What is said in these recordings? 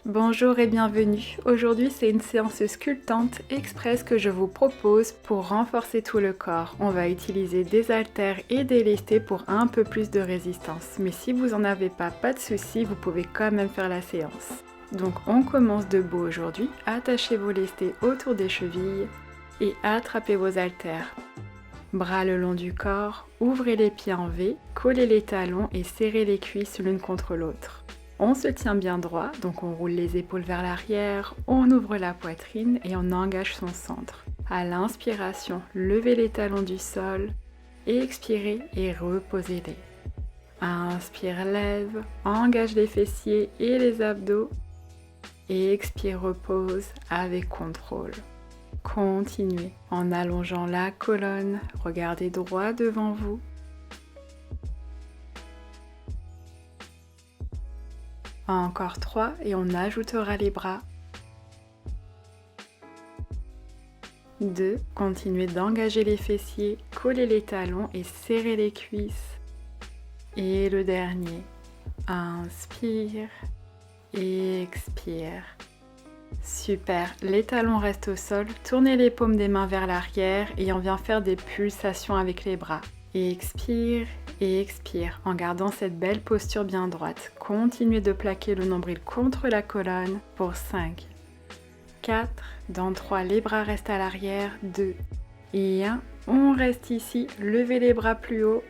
Bonjour et bienvenue. Aujourd'hui, c'est une séance sculptante express que je vous propose pour renforcer tout le corps. On va utiliser des haltères et des lestets pour un peu plus de résistance. Mais si vous en avez pas de souci, vous pouvez quand même faire la séance. Donc on commence debout aujourd'hui. Attachez vos lestets autour des chevilles et attrapez vos haltères. Bras le long du corps, ouvrez les pieds en V, collez les talons et serrez les cuisses l'une contre l'autre. On se tient bien droit, donc on roule les épaules vers l'arrière, on ouvre la poitrine et on engage son centre. À l'inspiration, levez les talons du sol, expirez et reposez-les. Inspire, lève, engage les fessiers et les abdos. Expire, repose avec contrôle. Continuez en allongeant la colonne, regardez droit devant vous. Encore 3 et on ajoutera les bras. 2, continuez d'engager les fessiers, collez les talons et serrez les cuisses. Et le dernier, inspire, expire. Super, les talons restent au sol, tournez les paumes des mains vers l'arrière et on vient faire des pulsations avec les bras. Expire et expire en gardant cette belle posture bien droite. Continuez de plaquer le nombril contre la colonne pour 5, 4, dans 3, les bras restent à l'arrière, 2 et 1. On reste ici, levez les bras plus haut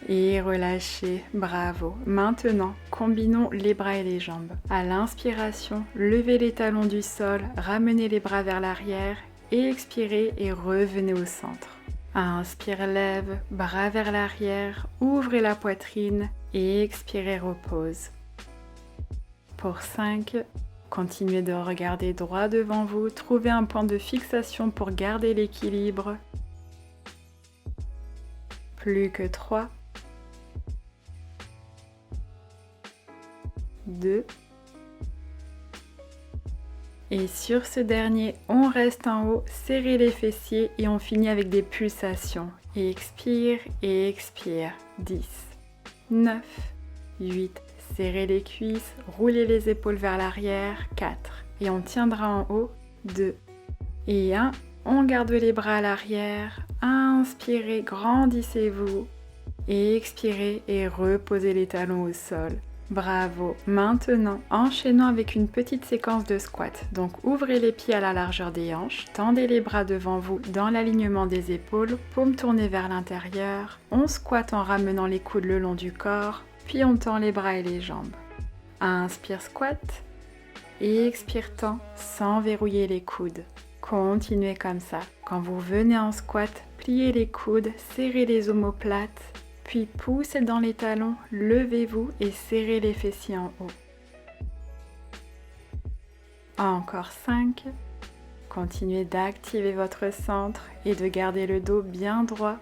et relâchez, bravo. Maintenant, combinons les bras et les jambes. À l'inspiration, levez les talons du sol, ramenez les bras vers l'arrière, expirez et revenez au centre. Inspire, lève, bras vers l'arrière, ouvrez la poitrine et expirez, repose. Pour 5, continuez de regarder droit devant vous, trouvez un point de fixation pour garder l'équilibre. Plus que 3, 2, et sur ce dernier, on reste en haut, serrez les fessiers et on finit avec des pulsations. Expire et expire. 10, 9, 8, serrez les cuisses, roulez les épaules vers l'arrière. 4, et on tiendra en haut. 2, et 1, on garde les bras à l'arrière. Inspirez, grandissez-vous. Expirez et reposez les talons au sol. Bravo. Maintenant, enchaînons avec une petite séquence de squat. Donc ouvrez les pieds à la largeur des hanches, tendez les bras devant vous dans l'alignement des épaules, paumes tournées vers l'intérieur. On squatte en ramenant les coudes le long du corps, puis on tend les bras et les jambes. Inspire, squat, et expire, tend sans verrouiller les coudes. Continuez comme ça. Quand vous venez en squat, pliez les coudes, serrez les omoplates. Puis poussez dans les talons, levez-vous et serrez les fessiers en haut. Encore 5. Continuez d'activer votre centre et de garder le dos bien droit.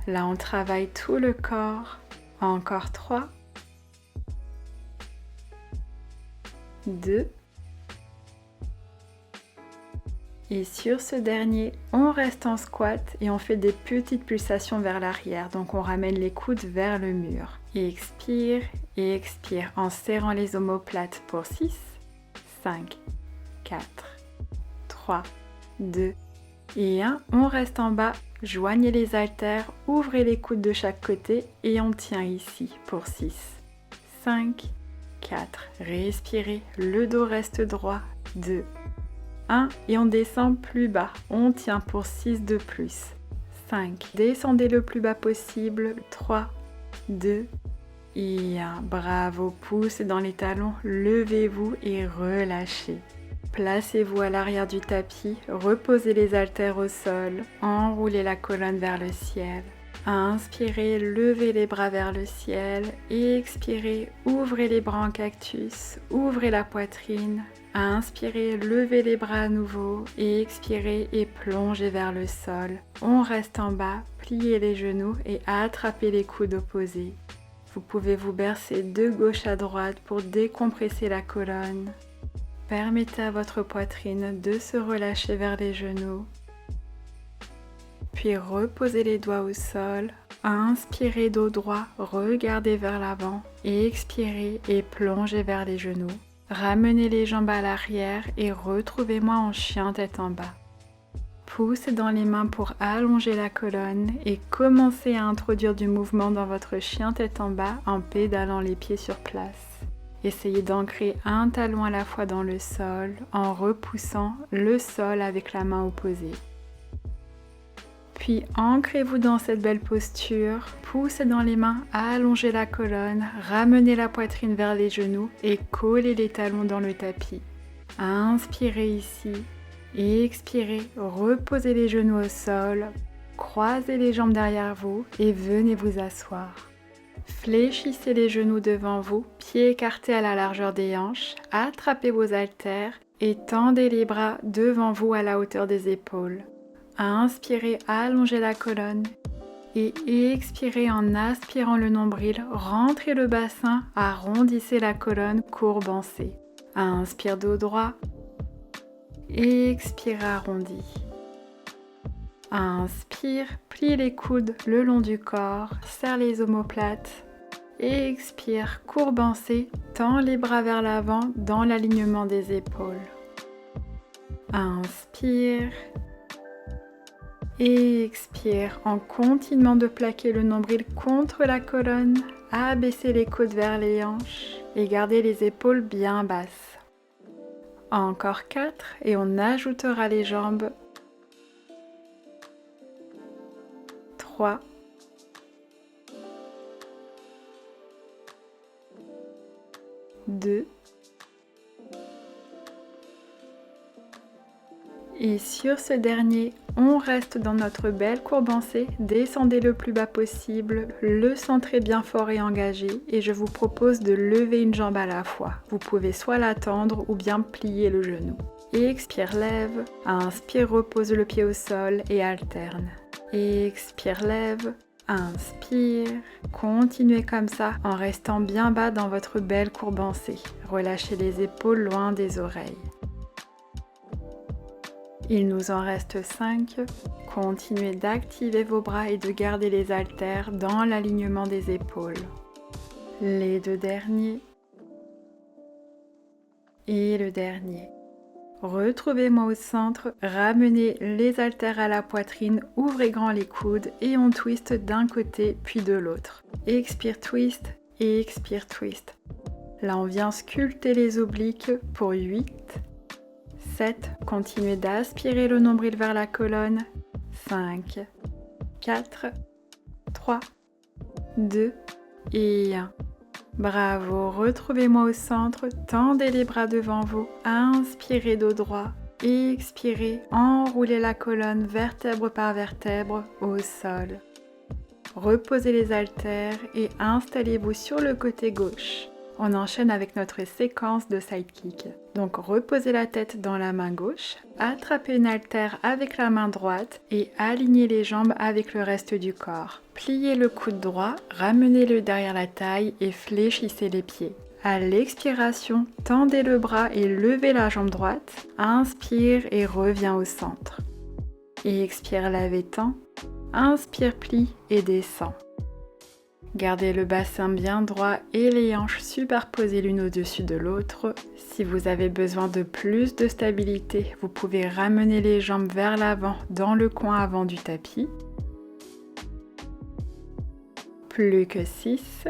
Là, on travaille tout le corps. Encore 3. 2. Et sur ce dernier, on reste en squat et on fait des petites pulsations vers l'arrière. Donc on ramène les coudes vers le mur. Expire et expire en serrant les omoplates pour 6, 5, 4, 3, 2 et 1. On reste en bas, joignez les haltères, ouvrez les coudes de chaque côté et on tient ici pour 6, 5, 4. Respirez, le dos reste droit. 2, 1 et on descend plus bas, on tient pour 6 de plus. 5, descendez le plus bas possible. 3, 2 et 1. Bravo, poussez dans les talons, levez-vous et relâchez. Placez-vous à l'arrière du tapis, reposez les haltères au sol, enroulez la colonne vers le ciel. Inspirez, levez les bras vers le ciel, expirez, ouvrez les bras en cactus, ouvrez la poitrine. Inspirez, levez les bras à nouveau, expirez et plongez vers le sol. On reste en bas, pliez les genoux et attrapez les coudes opposés. Vous pouvez vous bercer de gauche à droite pour décompresser la colonne. Permettez à votre poitrine de se relâcher vers les genoux. Puis reposez les doigts au sol. Inspirez dos droit, regardez vers l'avant. Expirez et plongez vers les genoux. Ramenez les jambes à l'arrière et retrouvez-moi en chien tête en bas. Poussez dans les mains pour allonger la colonne et commencez à introduire du mouvement dans votre chien tête en bas en pédalant les pieds sur place. Essayez d'ancrer un talon à la fois dans le sol en repoussant le sol avec la main opposée. Puis ancrez-vous dans cette belle posture, poussez dans les mains, allongez la colonne, ramenez la poitrine vers les genoux et collez les talons dans le tapis. Inspirez ici, expirez, reposez les genoux au sol, croisez les jambes derrière vous et venez vous asseoir. Fléchissez les genoux devant vous, pieds écartés à la largeur des hanches, attrapez vos haltères et tendez les bras devant vous à la hauteur des épaules. Inspirez, allongez la colonne et expirez en aspirant le nombril, rentrez le bassin, arrondissez la colonne, courbancez. Inspire dos droit, expire arrondi. Inspire, plie les coudes le long du corps, serre les omoplates. Expire, courbancez, tends les bras vers l'avant dans l'alignement des épaules. Inspire. Et expire en continuant de plaquer le nombril contre la colonne, abaisser les coudes vers les hanches et garder les épaules bien basses. Encore 4 et on ajoutera les jambes. 3, 2, et sur ce dernier, on reste dans notre belle courbancée, descendez le plus bas possible, le centrez bien fort et engagé et je vous propose de lever une jambe à la fois. Vous pouvez soit la tendre ou bien plier le genou. Expire, lève, inspire, repose le pied au sol et alterne. Expire, lève, inspire, continuez comme ça en restant bien bas dans votre belle courbancée. Relâchez les épaules loin des oreilles. Il nous en reste 5. Continuez d'activer vos bras et de garder les haltères dans l'alignement des épaules. Les 2 derniers. Et le dernier. Retrouvez-moi au centre, ramenez les haltères à la poitrine, ouvrez grand les coudes et on twist d'un côté puis de l'autre. Expire, twist et expire, twist. Là, on vient sculpter les obliques pour 8. 7, continuez d'aspirer le nombril vers la colonne. 5, 4, 3, 2 et 1. Bravo, retrouvez-moi au centre, tendez les bras devant vous, inspirez dos droit, expirez, enroulez la colonne vertèbre par vertèbre au sol. Reposez les haltères et installez-vous sur le côté gauche. On enchaîne avec notre séquence de sidekick. Donc reposez la tête dans la main gauche, attrapez une haltère avec la main droite et alignez les jambes avec le reste du corps. Pliez le coude droit, ramenez-le derrière la taille et fléchissez les pieds. À l'expiration, tendez le bras et levez la jambe droite. Inspire et reviens au centre. Et expire, lève et tend. Inspire, plie et descend. Gardez le bassin bien droit et les hanches superposées l'une au-dessus de l'autre. Si vous avez besoin de plus de stabilité, vous pouvez ramener les jambes vers l'avant dans le coin avant du tapis. Plus que 6.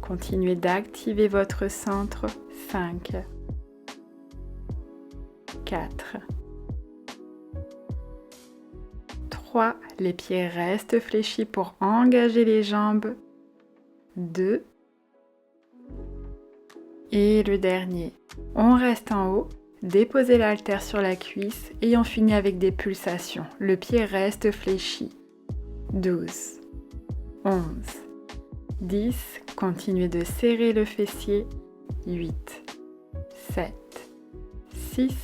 Continuez d'activer votre centre. 5, 4, 3, les pieds restent fléchis pour engager les jambes. 2 et le dernier. On reste en haut, déposez l'haltère sur la cuisse et on finit avec des pulsations. Le pied reste fléchi. 12, 11, 10, continuez de serrer le fessier. 8, 7, 6,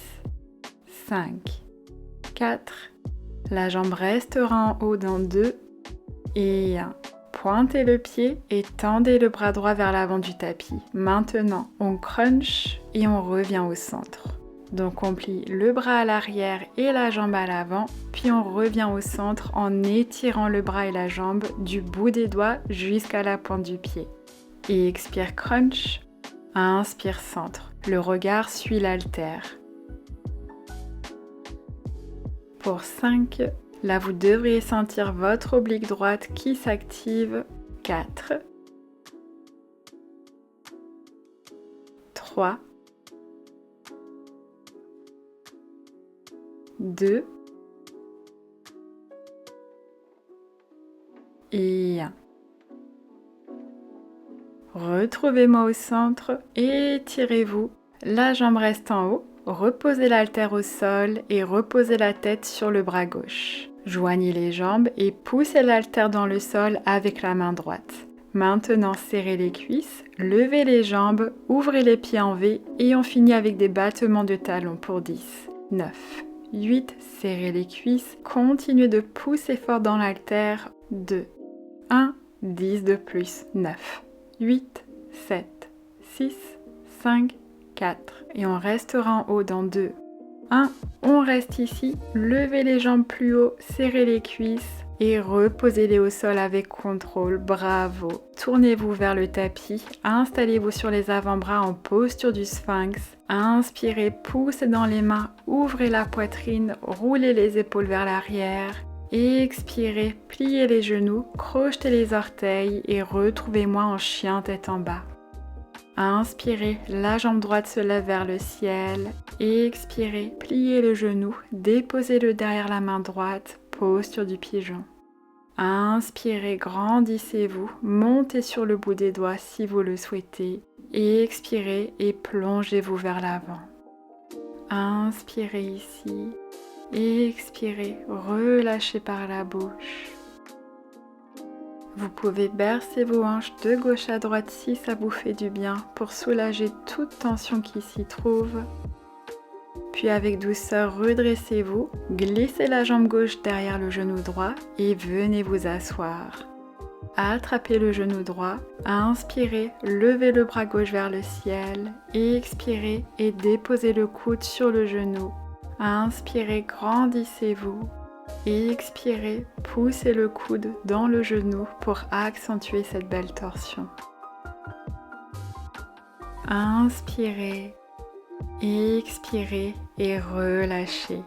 5, 4, la jambe restera en haut dans 2 et 1. Pointez le pied et tendez le bras droit vers l'avant du tapis. Maintenant, on crunch et on revient au centre. Donc on plie le bras à l'arrière et la jambe à l'avant, puis on revient au centre en étirant le bras et la jambe du bout des doigts jusqu'à la pointe du pied. Et expire crunch, inspire centre. le regard suit l'haltère. Pour 5, là vous devriez sentir votre oblique droite qui s'active. 4, 3, 2 et 1. Retrouvez-moi au centre, étirez-vous, la jambe reste en haut, reposez l'haltère au sol et reposez la tête sur le bras gauche. Joignez les jambes et poussez l'haltère dans le sol avec la main droite. Maintenant, serrez les cuisses, levez les jambes, ouvrez les pieds en V et on finit avec des battements de talons pour 10, 9, 8, serrez les cuisses, continuez de pousser fort dans l'haltère, 2, 1, 10 de plus, 9, 8, 7, 6, 5, 4 et on restera en haut dans 2, 1, on reste ici, levez les jambes plus haut, serrez les cuisses et reposez-les au sol avec contrôle, bravo. Tournez-vous vers le tapis, installez-vous sur les avant-bras en posture du sphinx, inspirez, poussez dans les mains, ouvrez la poitrine, roulez les épaules vers l'arrière. Expirez, pliez les genoux, crochetez les orteils et retrouvez-moi en chien tête en bas. Inspirez, la jambe droite se lève vers le ciel. Expirez, pliez le genou, déposez-le derrière la main droite, posture du pigeon. Inspirez, grandissez-vous, montez sur le bout des doigts si vous le souhaitez. Expirez et plongez-vous vers l'avant. Inspirez ici. Expirez, relâchez par la bouche. Vous pouvez bercer vos hanches de gauche à droite si ça vous fait du bien pour soulager toute tension qui s'y trouve. Puis avec douceur, redressez-vous, glissez la jambe gauche derrière le genou droit et venez vous asseoir. Attrapez le genou droit, inspirez, levez le bras gauche vers le ciel, expirez et déposez le coude sur le genou. Inspirez, grandissez-vous. Expirez, poussez le coude dans le genou pour accentuer cette belle torsion. Inspirez, expirez et relâchez.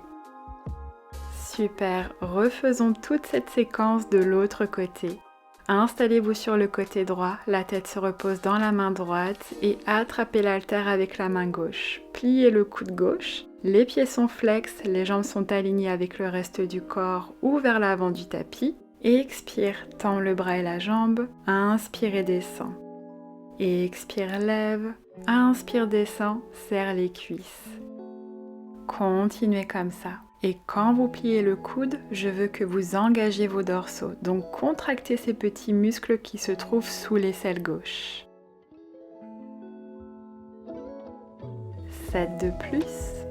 Super, refaisons toute cette séquence de l'autre côté. Installez-vous sur le côté droit, la tête se repose dans la main droite et attrapez l'haltère avec la main gauche. Pliez le coude gauche, les pieds sont flex, les jambes sont alignées avec le reste du corps ou vers l'avant du tapis. Expire, tends le bras et la jambe, inspire et descend. Expire, lève, inspire, descend, serre les cuisses. Continuez comme ça. Et quand vous pliez le coude, je veux que vous engagez vos dorsaux. Donc contractez ces petits muscles qui se trouvent sous l'aisselle gauche. 7 de plus.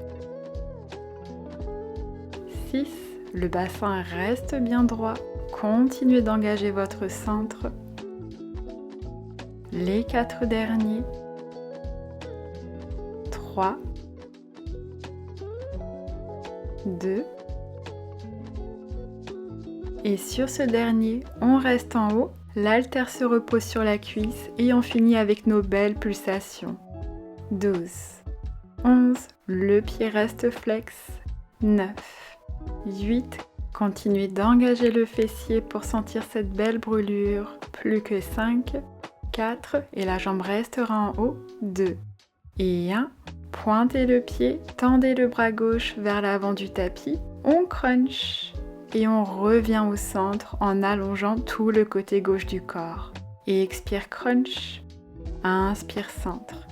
6. Le bassin reste bien droit. Continuez d'engager votre centre. Les 4 derniers. 3. 2 et sur ce dernier, on reste en haut, l'haltère se repose sur la cuisse et on finit avec nos belles pulsations. 12, 11, le pied reste flex, 9, 8, continuez d'engager le fessier pour sentir cette belle brûlure, plus que 5, 4 et la jambe restera en haut, 2 et 1. Pointez le pied, tendez le bras gauche vers l'avant du tapis, on crunch et on revient au centre en allongeant tout le côté gauche du corps. Et expire crunch, inspire centre.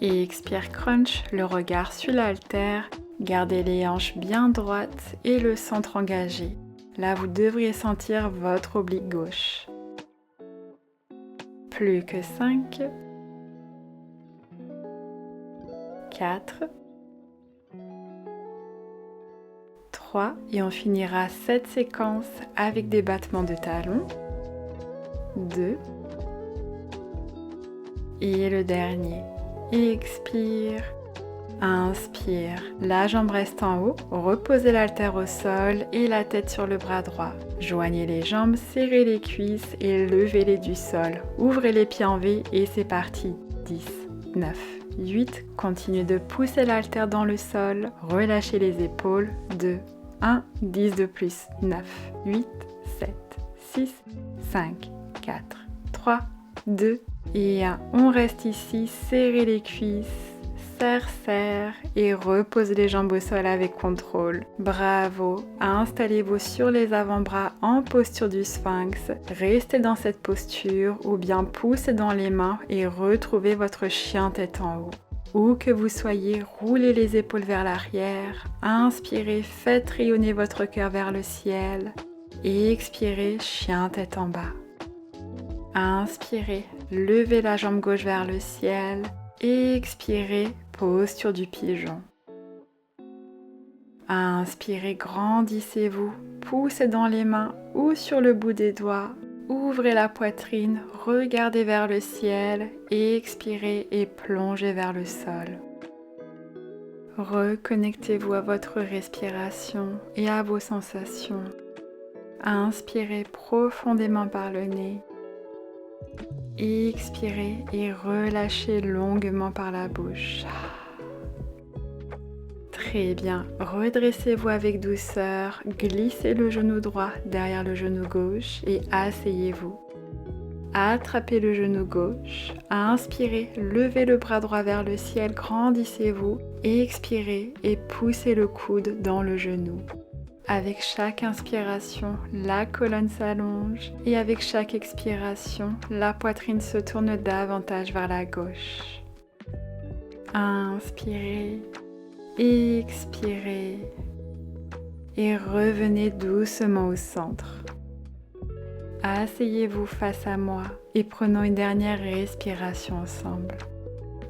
Et expire crunch, le regard sur l'haltère, gardez les hanches bien droites et le centre engagé. Là vous devriez sentir votre oblique gauche. Plus que 5. 4, 3 et on finira cette séquence avec des battements de talons, 2 et le dernier, expire, inspire, la jambe reste en haut, reposez l'haltère au sol et la tête sur le bras droit, joignez les jambes, serrez les cuisses et levez-les du sol, ouvrez les pieds en V et c'est parti, 10, 9, 8. Continuez de pousser l'haltère dans le sol. Relâchez les épaules. 2, 1, 10 de plus. 9, 8, 7, 6, 5, 4, 3, 2 et 1. On reste ici, serrez les cuisses. Serre et repose les jambes au sol avec contrôle. Bravo! Installez-vous sur les avant-bras en posture du sphinx. Restez dans cette posture ou bien poussez dans les mains et retrouvez votre chien tête en haut. Où que vous soyez, roulez les épaules vers l'arrière. Inspirez, faites rayonner votre cœur vers le ciel. Et expirez, chien tête en bas. Inspirez, levez la jambe gauche vers le ciel. Expirez, posture du pigeon. Inspirez, grandissez-vous, poussez dans les mains ou sur le bout des doigts. Ouvrez la poitrine, regardez vers le ciel, expirez et plongez vers le sol. Reconnectez-vous à votre respiration et à vos sensations. Inspirez profondément par le nez. Expirez et relâchez longuement par la bouche. Très bien, redressez-vous avec douceur, glissez le genou droit derrière le genou gauche et asseyez-vous. Attrapez le genou gauche, inspirez, levez le bras droit vers le ciel, grandissez-vous, expirez et poussez le coude dans le genou. Avec chaque inspiration, la colonne s'allonge et avec chaque expiration, la poitrine se tourne davantage vers la gauche. Inspirez, expirez et revenez doucement au centre. Asseyez-vous face à moi et prenons une dernière respiration ensemble.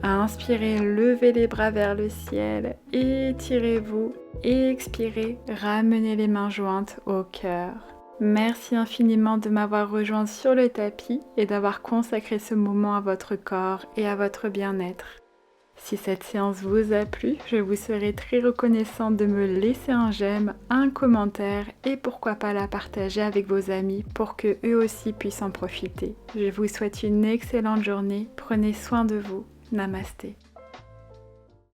Inspirez, levez les bras vers le ciel, étirez-vous. Expirez, ramenez les mains jointes au cœur. Merci infiniment de m'avoir rejoint sur le tapis et d'avoir consacré ce moment à votre corps et à votre bien-être. Si cette séance vous a plu, je vous serai très reconnaissante de me laisser un j'aime, un commentaire et pourquoi pas la partager avec vos amis pour que eux aussi puissent en profiter. Je vous souhaite une excellente journée, prenez soin de vous. Namasté.